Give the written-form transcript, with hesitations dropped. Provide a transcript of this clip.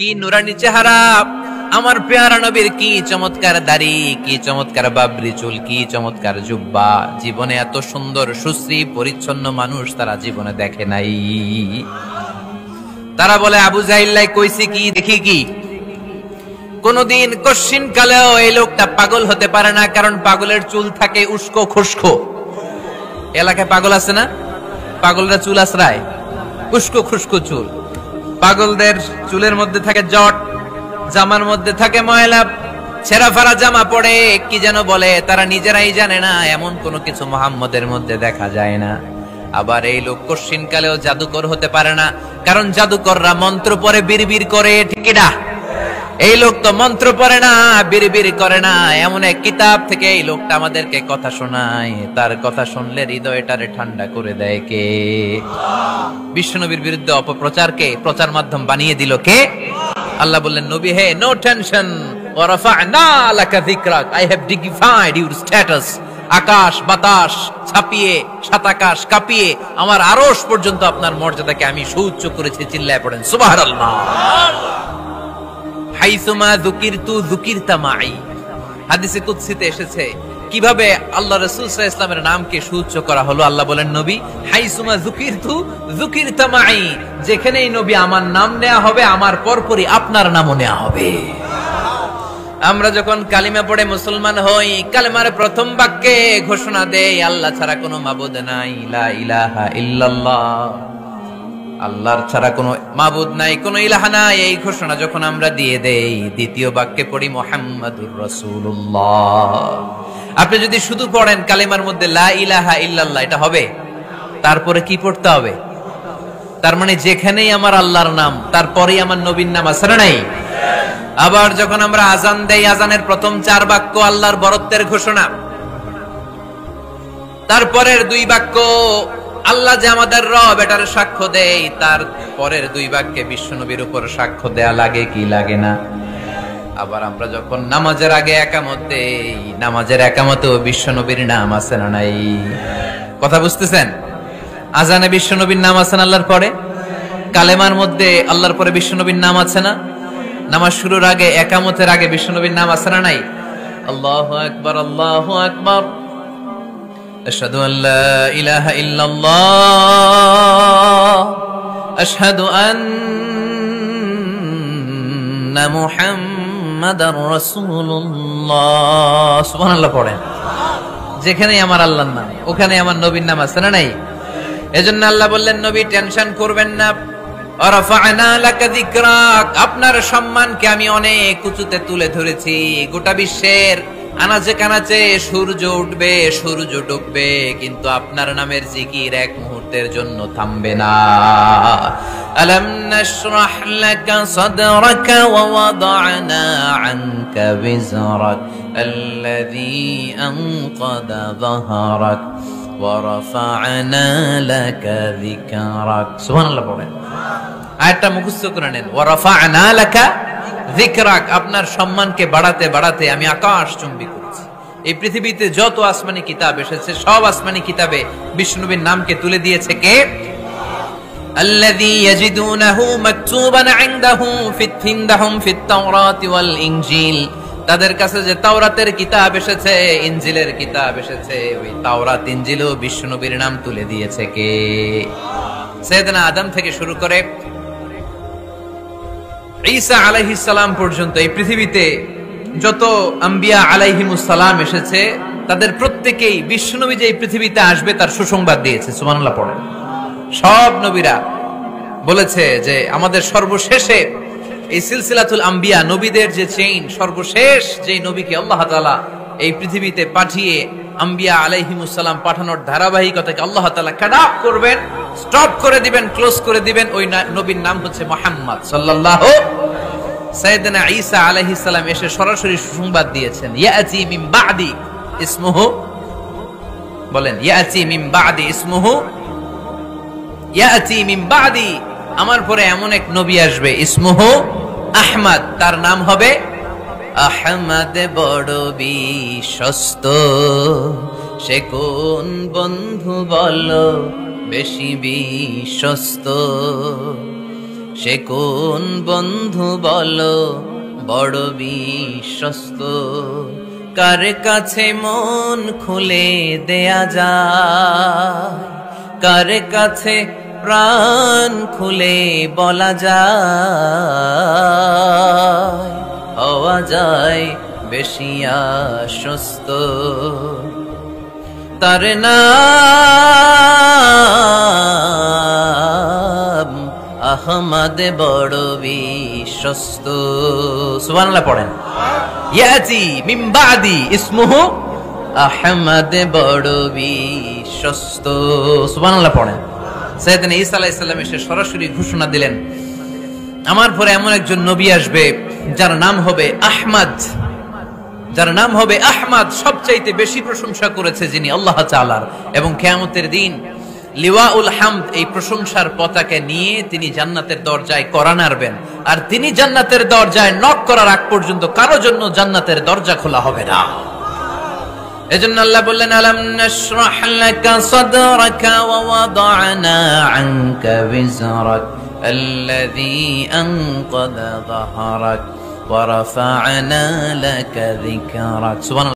কি নুরানি চেহারা আমার পেয়ারা নবীর, কি চমৎকার দাড়ি, কি চমৎকার বাবরি চুল, কি চমৎকার জুব্বা। জীবনে এত সুন্দর সুশ্রী পরিচ্ছন্ন মানুষ তারা জীবনে দেখে নাই। তারা বলে আবু জাহিল্লাই কইছি কি দেখি কি। কোনদিন কশ্চিন কালেও এই লোকটা পাগল হতে পারে না, কারণ পাগলের চুল থাকে উস্কো খুস্কো। এলাকায় পাগল আছে না? পাগলরা চুল আশ্রায়, উস্কো খুস্কো চুল। পাগলদের চুলের মধ্যে থাকে জট, জামার মধ্যে থাকে ময়লা, ছেঁড়া ফাড়া জামা পড়ে কি যেন বলে, তারা নিজেরাই জানে না। এমন কোনো কিছু মুহাম্মদের মধ্যে দেখা যায় না। আবার এই লোক কশ্চিন কালেও জাদুকর হতে পারে না, কারণ জাদুকররা মন্ত্র পড়ে বিড়বিড় করে, ঠিক না? এই লোক তো মন্ত্র পড়ে না, বিড়বিড় করে না। এমন এক কিতাব থেকে এই লোকটা আমাদেরকে কথা শোনায়, তার কথা শুনলে হৃদয়টারে ঠান্ডা করে দেয় কে? বিশ্বনবীর বিরুদ্ধে অপপ্রচারকে প্রচার মাধ্যম বানিয়ে দিল কে? আল্লাহ বললেন, নবী হে, নো টেনশন, ওয়া রাফা'না লাকা যিকরাক, I have dignified your status. আকাশ বাতাস ছাপিয়ে, সাত আকাশ কাঁপিয়ে আমার আরশ পর্যন্ত আপনার মর্যাদাকে আমি সুউচ্চ করেছি। চিল্লায় পড়েন সুবহানাল্লাহ। হাইসুমা যুকিরতু যুকিরতা মাই। হাদিসে কুদসিতে এসেছে কিভাবে আল্লাহ রাসূল সাল্লাল্লাহু আলাইহি ওয়াসাল্লামের নামকে সুউচ্চ করা হলো। আল্লাহ বলেন, নবী হাইসুমা যুকিরতু যুকিরতা মাই, যেখানেই নবী আমার নাম নেওয়া হবে, আমার পরপরই আপনার নামও নেওয়া হবে। আমরা যখন কালিমা পড়ে মুসলমান হই, কালিমার প্রথম বাক্যে ঘোষণা দেই আল্লাহ ছাড়া কোনো মাবুদ নাই, লা ইলাহা ইল্লাল্লাহ, আল্লাহর ছাড়া কোনো মাবুদ নাই, কোনো ইলাহা নাই। এই ঘোষণা যখন আমরা দিয়ে দেই, দ্বিতীয় বাক্যে পড়ি মুহাম্মাদুর রাসূলুল্লাহ। আপনি যদি শুধু পড়েন কালিমার মধ্যে লা ইলাহা ইল্লাল্লাহ, এটা হবে? তারপরে কি পড়তে হবে? তার মানে যেখানেই আমার আল্লাহর নাম, তারপরেই আমার নবীর নাম আছে না নাই? আবার যখন আমরা আজান দেই, আজানের প্রথম চার বাক্য আল্লাহর বরত্বের ঘোষণা, তারপরের দুই বাক্য আল্লাহ যে আমাদের রব এটার সাক্ষ্য দেয়, তার পরের দুই বাক্যে বিশ্বনবীর উপর সাক্ষ্য দেয়া লাগে কি লাগে না? আবার আমরা যখন নামাজের আগে একামত দেই, নামাজের একামতেও বিশ্বনবীর নাম আছে না নাই? কথা বুঝতেছেন? আজানে বিশ্বনবীর নাম আছে না আল্লাহর পরে? কালেমার মধ্যে আল্লাহর পরে বিশ্বনবীর নাম আছে না? নামাজ শুরুর আগে, একামতের আগে বিশ্বনবীর নাম আছে না নাই? আল্লাহু আকবার, আল্লাহু আকবার, আশহাদু আল্লা ইলাহা ইল্লাল্লাহ, আশহাদু আন্না মুহাম্মাদার রাসূলুল্লাহ। সুবহানাল্লাহ পড়েন। যেখানেই আমার আল্লাহর নাম, ওখানে আমার নবীর নাম আছে না নাই? এজন্য আল্লাহ বললেন, নবী টেনশন করবেন না। রাফা'না লাকা যিকরাক, আপনার সম্মানকে আমি অনেক উঁচুতে তুলে ধরেছি। গোটা বিশ্বের আনাচে কানাচে সূর্য উঠবে, সূর্য ডুববে, কিন্তু আপনার নামের জিকির এক মুহূর্তের জন্য থামবে না। আলাম নাশরাহ লাকা সাদরাকা ওয়া ওয়াদা'না আনকা বিজরাক আল্লাযী আনকাযা যাহরাক ওয়া রাফা'না লাকা যিকরাক। সুবহানাল্লাহ পড়েন। আয়াতটা মুখস্থ করে নেন। ওয়া রাফা'না লাকা যিকরাক, আপনার সম্মানকে বাড়াতে বাড়াতে আমি আকাশ চুম্বি করেছি। এই পৃথিবীতে যত আসমানি কিতাব এসেছে, সব আসমানি কিতাবে বিষ্ণুনবীর নামকে তুলে দিয়েছে কে? আল্লাযী ইয়াজিদুনাহু মাকতুবান ইনদাহু ফিত-তিনদাহুম ফিত-তাওরাতি ওয়াল ইনজিল, তাদের কাছে যে তাওরাতের কিতাব এসেছে, ইনজিলের কিতাব এসেছে, ওই তাওরাত ইনজিলও বিষ্ণুনবীর নাম তুলে দিয়েছে কে? সাইয়েদনা আদম থেকে শুরু করে ঈসা আলাইহিস সালাম পর্যন্ত এই পৃথিবীতে যত আম্বিয়া আলাইহিমুস সালাম এসেছে, তাদের প্রত্যেকেই বিশ্বনবী যে এই পৃথিবীতে আসবে তার সুসংবাদ দিয়েছে। সুবহানাল্লাহ পড়েন। সব নবীরা বলেছে যে আমাদের সর্বশেষে এই সিলসিলাতুল আম্বিয়া, নবীদের যে চেইন, সর্বশেষ যে নবীকে আল্লাহ তাআলা এই পৃথিবীতে পাঠিয়ে আম্বিয়া আলাইহিমুস সালাম পাঠানোর ধারাবাহিকতাকে আল্লাহ তাআলা কাট অফ করবেন, স্টপ করে দিবেন, ক্লোজ করে দিবেন, ওই নবীর নাম হচ্ছে মুহাম্মদ সাল্লাল্লাহু। সাইয়েদনা ঈসা আলাইহিস সালাম এসে সরাসরি সুসংবাদ দিয়েছেন, ইয়াতি মিন বাদি ইসমুহু, বলেন ইয়াতি মিন বাদি ইসমুহু, ইয়াতি মিন বাদি, আমার পরে এমন এক নবী আসবে, ইসমুহু আহমদ, তার নাম হবে আহমদ। বড় বিশ্বস্ত সে কোন বন্ধু বলো, বেশি বিশ্বস্ত সে কোন বন্ধু বলো বড় বিশ্বস্ত, কার কাছে মন খুলে দেয়া যায়, কার কাছে প্রাণ খুলে বলা যায়, হওয়া যায় বেশি আশ্বস্ত। তার নাম আহমদ বড় বিশ্বস্ত। সুবহানাল্লাহ পড়েন। ইয়াতি মিন বাদি ইসমুহু আহমদ বড় বিশ্বস্ত। সুবহানাল্লাহ পড়েন। সাইয়েদনা ঈসা আলাইহিস সালাম এসে সরাসরি ঘোষণা দিলেন, আমার পরে এমন একজন নবী আসবে যার নাম হবে আহমদ, যার নাম হবে আহমদ। সবচাইতে বেশি প্রশংসা করেছে যিনি আল্লাহ তাআলার, এবং কিয়ামতের দিন লিওয়াউল হামদ এই প্রশংসার পতাকা নিয়ে তিনি জান্নাতের দরজায় কড়া নাড়বেন, আর তিনি জান্নাতের দরজায় নক করার আগ পর্যন্ত কারো জন্য জান্নাতের দরজা খোলা হবে না। এজন্য আল্লাহ বললেন, আলাম নাশরাহ লাকা সাদরাকা ওয়া ওয়াদা'না আনকা বিজরাক আল্লাযী আনকাযা যাহরাক ওয়া রাফা'না লাকা যিকরাক। সুবহানাল্লাহ।